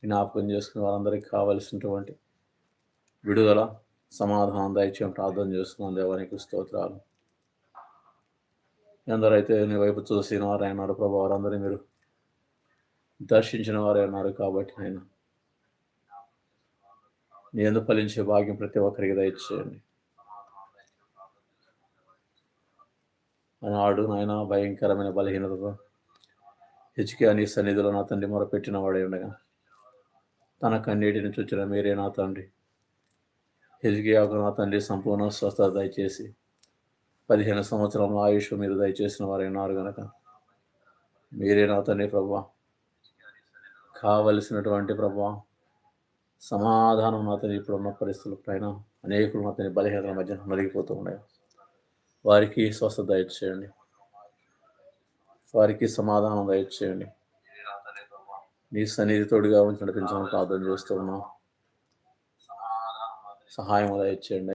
జ్ఞాపకం చేసుకుని వారందరికీ కావలసినటువంటి విడుదల, సమాధానం దయచేయం ప్రార్థన చేస్తున్నాం. దేవానికి స్తోత్రాలు. ఎందరైతే నీ వైపు చూసిన వారు అన్నారు ప్రభు, వారందరూ మీరు దర్శించిన వారే ఉన్నారు కాబట్టి ఆయన నీ యందు ఫలించే భాగ్యం ప్రతి ఒక్కరికి దయచేయండి. ఆనాడు నాయన భయంకరమైన బలహీనతతో హిజ్కియా నీ సన్నిధిలో నా తండ్రి మొరపెట్టిన వాడే ఉండగా తన కన్నీటిని చుచ్చిన మీరే నా తండ్రి హిజ్కియాకు నా తండ్రి సంపూర్ణ స్వస్థత దయచేసి 15 సంవత్సరాల ఆయుష్ మీరు దయచేసిన వారు ఉన్నారు కనుక మీరే నా తండ్రి ప్రభా కావలసినటువంటి ప్రభా సమాధానం నా తండ్రి ఇప్పుడున్న పరిస్థితుల పైన అనేకులు నా తండ్రి బలహీనతల మధ్య నలిగిపోతూ ఉన్నాయి. వారికి స్వస్థత దయచేయండి, వారికి సమాధానం దయచేయండి. నీ సన్నిధి తోడుగా ఉంచి నడిపించమని ప్రార్థన చేస్తూ ఉన్నాం. సహాయం దయచేయండి.